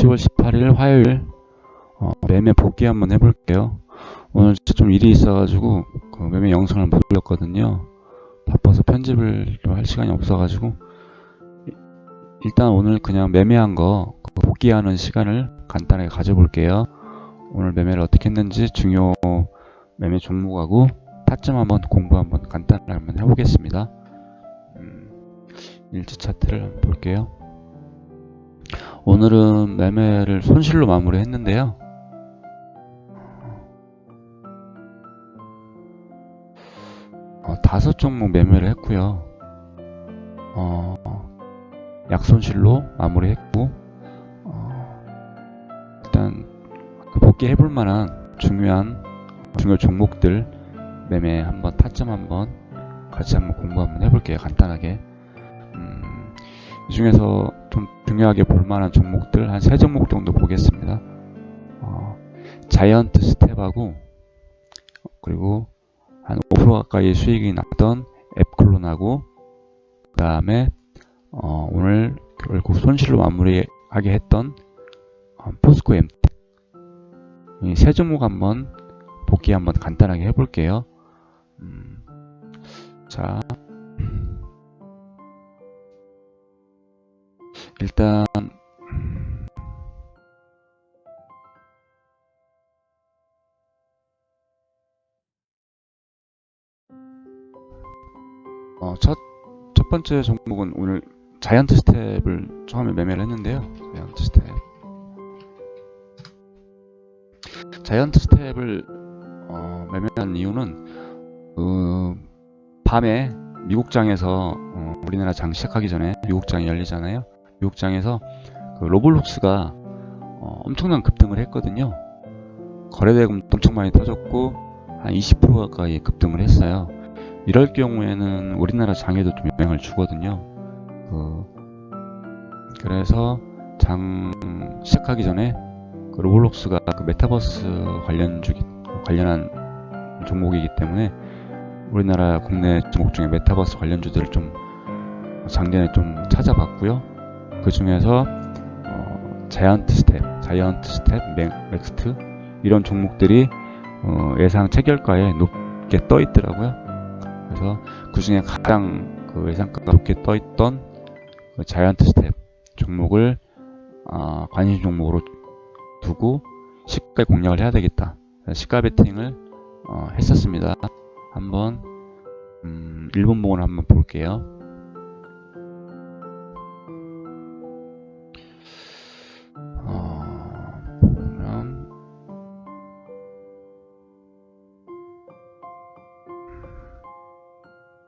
10월 18일 화요일 매매 복귀 한번 해볼게요. 오늘 진짜 좀 일이 있어가지고 그 매매 영상을 못 올렸거든요. 바빠서 편집을 할 시간이 없어가지고 일단 오늘 그냥 매매한 거 복귀하는 시간을 간단하게 가져볼게요. 오늘 매매를 어떻게 했는지 중요 매매 종목하고 타점 한번 공부 한번 간단하게 한번 해보겠습니다. 일지 차트를 한번 볼게요. 오늘은 매매를 손실로 마무리 했는데요. 다섯 종목 매매를 했고요. 약손실로 마무리했고 일단 복귀 해볼 만한 중요 종목들 매매 한번 타점 한번 같이 한번 공부 한번 해볼게요. 간단하게 이 중에서 좀 중요하게 볼 만한 종목들 한 3종목 정도 보겠습니다. 자이언트 스텝하고 그리고 한 5% 가까이 수익이 났던 앱클론하고 그 다음에 오늘 결국 손실로 마무리하게 했던 포스코 엠텍 이 3종목 한번 복귀 한번 간단하게 해볼게요. 자, 일단 첫 번째 종목은 오늘 자이언트 스텝을 처음에 매매를 했는데요. 자이언트 스텝을 매매한 이유는 밤에 미국장에서 우리나라 장 시작하기 전에 미국장이 열리잖아요. 미국장에서 그 로블록스가 엄청난 급등을 했거든요. 거래대금도 엄청 많이 터졌고 한 20% 가까이 급등을 했어요. 이럴 경우에는 우리나라 장에도 좀 영향을 주거든요. 그래서 장 시작하기 전에 그 로블록스가 그 메타버스 관련한 종목이기 때문에 우리나라 국내 종목 중에 메타버스 관련주들을 좀 장전에 좀 찾아봤고요. 그 중에서 자이언트 스텝, 맥스트 이런 종목들이 예상 체결가에 높게 떠 있더라고요. 그래서 그 중에 가장 그 예상가가 높게 떠 있던 그 자이언트 스텝 종목을 관심 종목으로 두고 시가 공략을 해야 되겠다. 시가 베팅을 했었습니다. 한번 일본봉을 한번 볼게요. 보면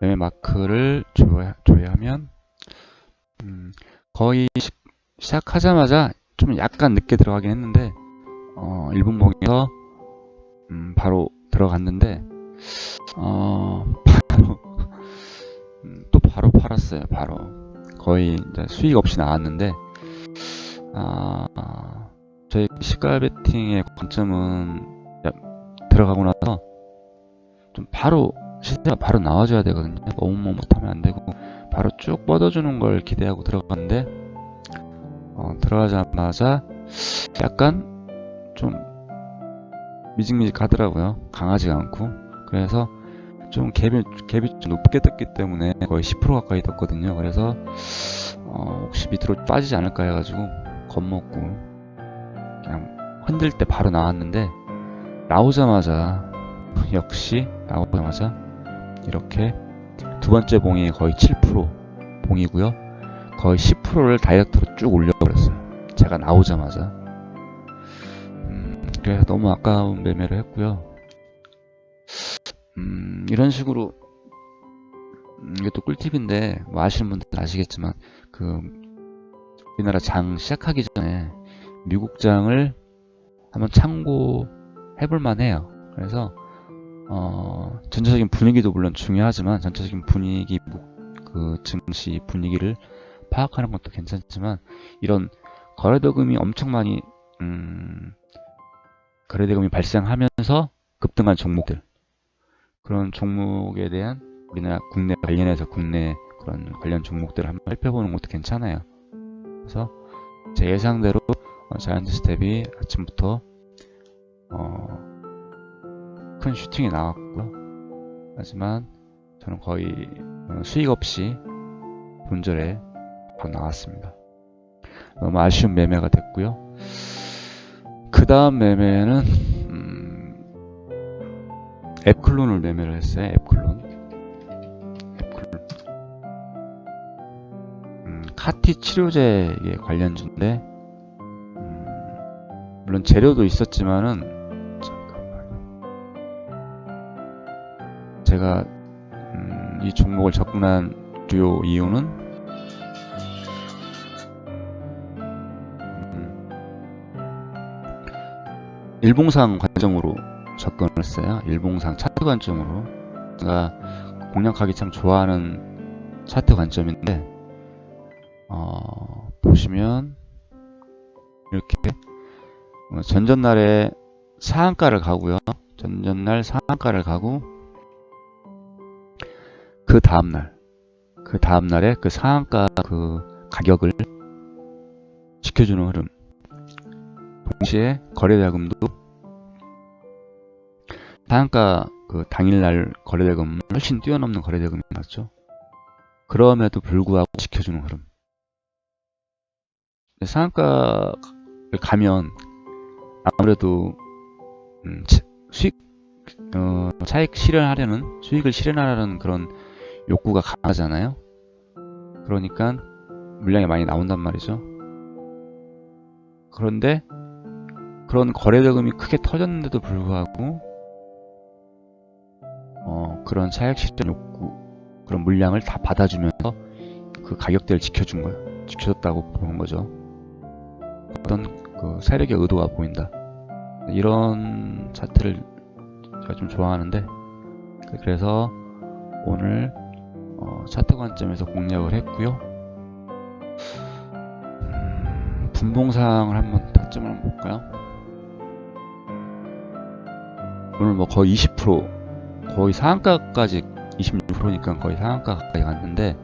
매매 마크를 조회하면 거의 시작하자마자 좀 약간 늦게 들어가긴 했는데 일본봉에서 바로 들어갔는데 바로 팔았어요. 바로 거의 이제 수익 없이 나왔는데 저희 시가 베팅의 관점은 들어가고 나서 좀 바로 시세가 바로 나와줘야 되거든요. 너무 못하면 안 되고 바로 쭉 뻗어주는 걸 기대하고 들어갔는데 들어가자마자 약간 좀 미직미직하더라고요. 강하지가 않고. 그래서 좀 갭이 좀 높게 떴기 때문에 거의 10% 가까이 떴거든요. 그래서 혹시 밑으로 빠지지 않을까 해가지고 겁먹고 그냥 흔들 때 바로 나왔는데 역시 나오자마자 이렇게 두 번째 봉이 거의 7% 봉이고요. 거의 10%를 다이렉트로 쭉 올려버렸어요. 제가 나오자마자. 그래서 너무 아까운 매매를 했고요. 이런 식으로 이게 또 꿀팁인데 뭐 아시는 분들 아시겠지만 그 우리나라 장 시작하기 전에 미국 장을 한번 참고해볼 만해요. 그래서 전체적인 분위기도 물론 중요하지만 전체적인 분위기 그 증시 분위기를 파악하는 것도 괜찮지만 이런 거래대금이 엄청 많이 거래대금이 발생하면서 급등한 종목들 그런 종목에 대한 우리나라 국내 그런 관련 종목들을 한번 살펴보는 것도 괜찮아요. 그래서 제 예상대로 자이언트 스텝이 아침부터 큰 슈팅이 나왔고요. 하지만 저는 거의 수익 없이 본절에 바로 나왔습니다. 너무 아쉬운 매매가 됐고요. 그 다음 매매는 앱클론을 매매를 했어요. 앱클론. 카티 치료제 관련주인데 물론 재료도 있었지만은 잠깐만요. 제가 이 종목을 접근한 주요 이유는 일봉상 관점으로 접근을 했어요. 일봉상 차트 관점으로. 제가 공략하기 참 좋아하는 차트 관점인데 보시면 이렇게 전전날에 상한가를 가고요. 전전날 상한가를 가고 그 다음날에 그 상한가 그 가격을 지켜주는 흐름. 동시에 거래대금도 상한가 그 당일날 거래대금을 훨씬 뛰어넘는 거래대금이 나왔죠. 그럼에도 불구하고 지켜주는 흐름. 상한가를 가면 아무래도 차익 실현하려는, 수익을 실현하려는 그런 욕구가 강하잖아요. 그러니까 물량이 많이 나온단 말이죠. 그런데 그런 거래대금이 크게 터졌는데도 불구하고 그런 차익 실현 욕구, 그런 물량을 다 받아주면서 그 가격대를 지켜줬다고 보는 거죠. 어떤 그 세력의 의도가 보인다. 이런 차트를 제가 좀 좋아하는데, 그래서 오늘 차트 관점에서 공략을 했고요. 분봉상을 한번 타점을 한번 볼까요? 오늘 뭐 거의 20%, 거의 상한가까지 26%니까 거의 상한가 가까이 갔는데,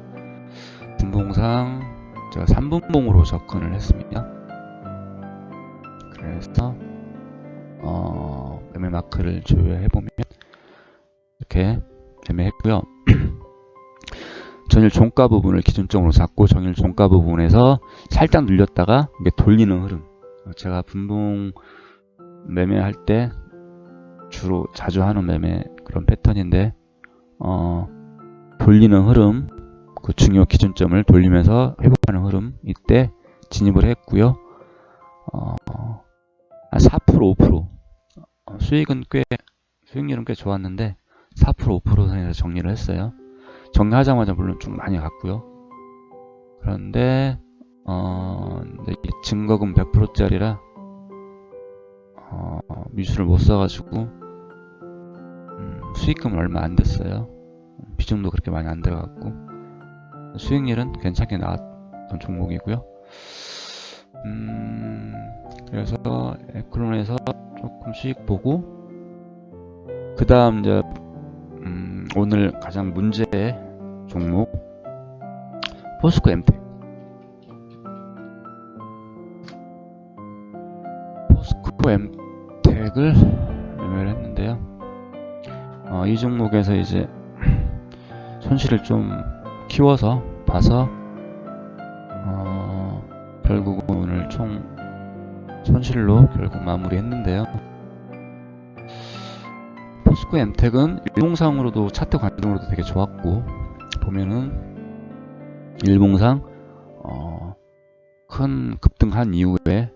분봉상 제가 3분봉으로 접근을 했습니다. 그래서 매매 마크를 조회해보면 이렇게 매매했고요. 전일 종가 부분을 기준점으로 잡고 전일 종가 부분에서 살짝 눌렸다가 이게 돌리는 흐름. 제가 분봉 매매할 때 주로 자주 하는 매매 그런 패턴인데 돌리는 흐름, 그 중요 기준점을 돌리면서 회복하는 흐름, 이때 진입을 했고요. 한 4%, 5% 수익률은 꽤 좋았는데 4%, 5% 선에서 정리를 했어요. 정리하자마자 물론 좀 많이 갔고요. 그런데 증거금 100%짜리라 미수를 못 써가지고 수익금은 얼마 안 됐어요. 비중도 그렇게 많이 안 들어갔고 수익률은 괜찮게 나왔던 종목이고요. 그래서 에클론에서 조금 수익 보고, 그 다음 이제 오늘 가장 문제의 종목 포스코 엠텍. 포스코 엠텍을 매매를 했는데요. 이 종목에서 이제 손실을 좀 키워서 봐서 결국은 오늘 총 손실로 결국 마무리했는데요. 포스코 엠텍은 일봉상으로도 차트 관점으로도 되게 좋았고, 보면은 일봉상 큰 급등한 이후에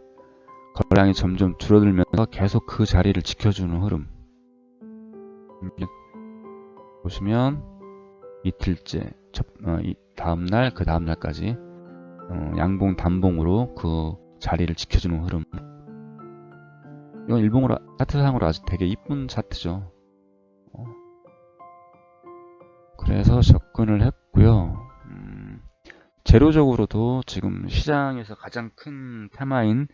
거래량이 점점 줄어들면서 계속 그 자리를 지켜주는 흐름. 보시면 이틀째, 다음날, 그 다음날까지 양봉, 단봉으로 그 자리를 지켜주는 흐름. 이건 일봉으로, 차트상으로 아주 되게 이쁜 차트죠. 그래서 접근을 했고요. 재료적으로도 지금 시장에서 가장 큰 테마인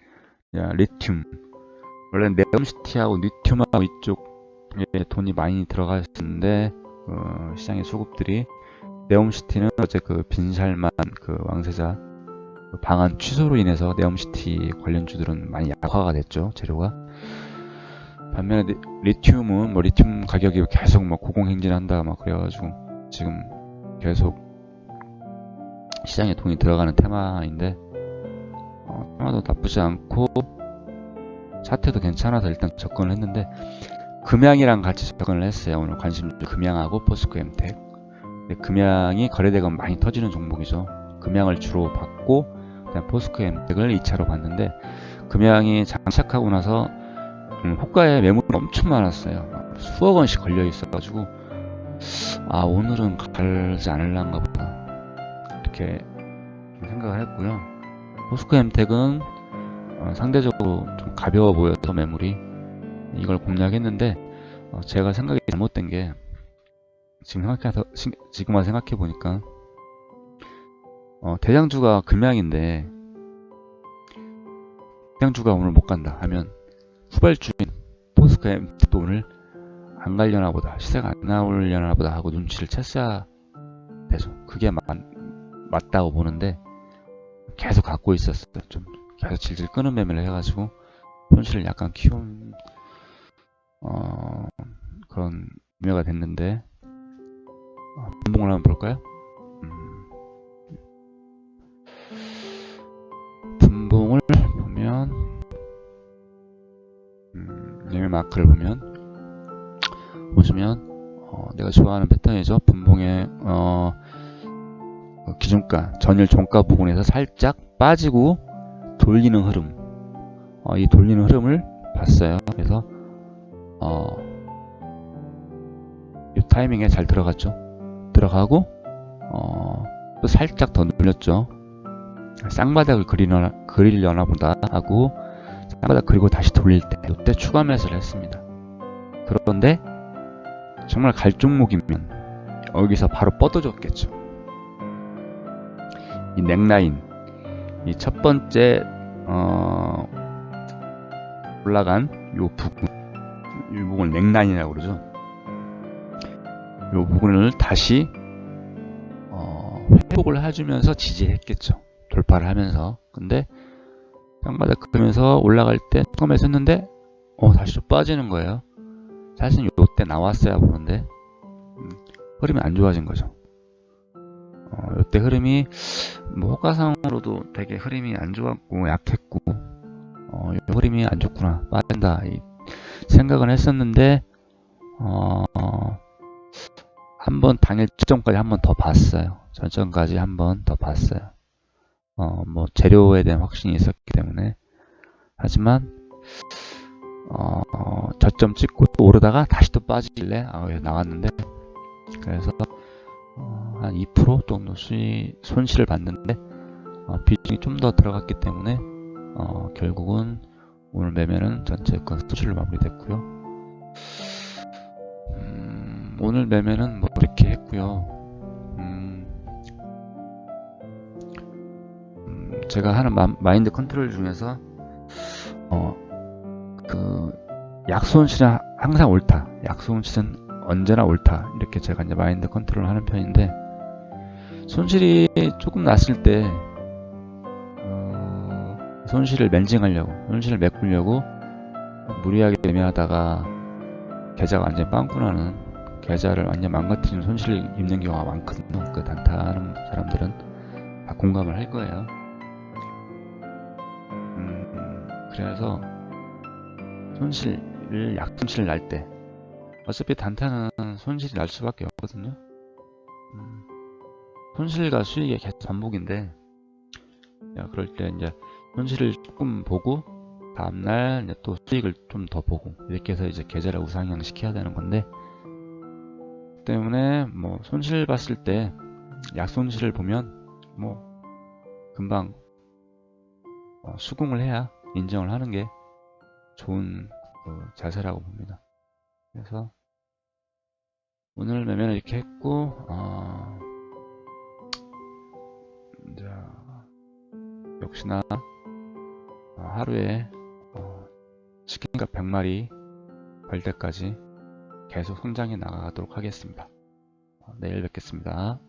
리튬, 원래 네옴시티하고 리튬하고 이쪽에 돈이 많이 들어가 있었는데 시장의 수급들이, 네옴시티는 어제 그 빈살만 그 왕세자 방한 취소로 인해서 네옴시티 관련주들은 많이 약화가 됐죠, 재료가. 반면에 리튬은 뭐 리튬 가격이 계속 막 고공행진한다 막 그래가지고 지금 계속 시장에 돈이 들어가는 테마인데, 테마도 나쁘지 않고 차트도 괜찮아서 일단 접근을 했는데, 금양이랑 같이 접근을 했어요. 오늘 관심주 금양하고 포스코엠텍. 금양이 거래대금 많이 터지는 종목이죠. 금양을 주로 받고 그다음 포스코엠텍을 2차로 봤는데, 금양이 장착하고 나서 호가에 매물이 엄청 많았어요. 수억 원씩 걸려 있어가지고 오늘은 갈지 않을란가 보다 이렇게 생각을 했고요. 포스코엠텍은 상대적으로 좀 가벼워 보여서 매물이 이걸 공략했는데, 제가 생각이 잘못된 게, 지금 와서 생각해 보니까 대장주가 금양인데 대장주가 오늘 못 간다 하면 후발주인 포스코엠텍도 오늘 안 가려나 보다, 시세가 안 나오려나 보다 하고 눈치를 챘어야 되죠. 그게 맞다고 보는데 계속 갖고 있었어요. 좀 계속 질질 끄는 매매를 해가지고 손실을 약간 키운 그런 매매가 됐는데, 분봉을 한번 볼까요? 분봉을 보면 매매 마크를 보시면 내가 좋아하는 패턴이죠. 분봉의 기준가, 전일 종가 부분에서 살짝 빠지고 돌리는 흐름, 이 돌리는 흐름을 봤어요. 그래서 이 타이밍에 잘 들어갔죠. 들어가고 또 살짝 더 눌렸죠. 쌍바닥을 그리려나 보다 하고 쌍바닥 그리고 다시 돌릴 때, 이때 추가 매수를 했습니다. 그런데 정말 갈 종목이면 여기서 바로 뻗어줬겠죠. 이 넥라인, 이 첫 번째 올라간 요 부분, 이 부분을 넥라인이라고 그러죠. 요 부분을 다시 회복을 해주면서 지지했겠죠. 돌파를 하면서. 근데 쌍바닥 그러면서 올라갈 때 처음에 했는데 다시 좀 빠지는 거예요. 사실 요때 나왔어야 보는데 흐름이 안 좋아진 거죠. 요때 흐름이 뭐 호가상으로도 되게 흐름이 안 좋았고 약했고 흐름이 안 좋구나, 빠진다 이 생각은 했었는데, 한번 당일 저점까지 한 번 더 봤어요. 저점까지 한 번 더 봤어요. 뭐 재료에 대한 확신이 있었기 때문에. 하지만 저점 찍고 또 오르다가 다시 또 빠지길래 나왔는데, 그래서 한 2% 정도 손실을 봤는데, 비중이 좀 더 들어갔기 때문에 결국은 오늘 매매는 전체 건 손실로 마무리됐고요. 오늘 매매는 뭐 이렇게 했고요. 제가 하는 마인드 컨트롤 중에서 그 약손실은 항상 옳다, 약손실은 언제나 옳다, 이렇게 제가 이제 마인드 컨트롤 하는 편인데, 손실이 조금 났을 때 손실을 맨징하려고, 손실을 메꾸려고 무리하게 매매하다가 계좌가 완전히 빵꾸 나는, 계좌를 완전 망가뜨리는 손실을 입는 경우가 많거든요. 그 단타하는 사람들은 다 공감을 할 거예요. 그래서 약손실을 날 때, 어차피 단타는 손실이 날 수밖에 없거든요. 손실과 수익의 계속 반복인데, 그럴 때 이제 손실을 조금 보고 다음날 이제 또 수익을 좀 더 보고, 이렇게 해서 이제 계좌를 우상향 시켜야 되는 건데, 때문에 뭐 손실 봤을 때 약손실을 보면 뭐 금방 수긍을 해야 인정을 하는 게 좋은 자세라고 봅니다. 그래서 오늘 매매는 이렇게 했고, 이제 역시나 하루에 치킨값 100마리 벌 때까지 계속 성장해 나가도록 하겠습니다. 내일 뵙겠습니다.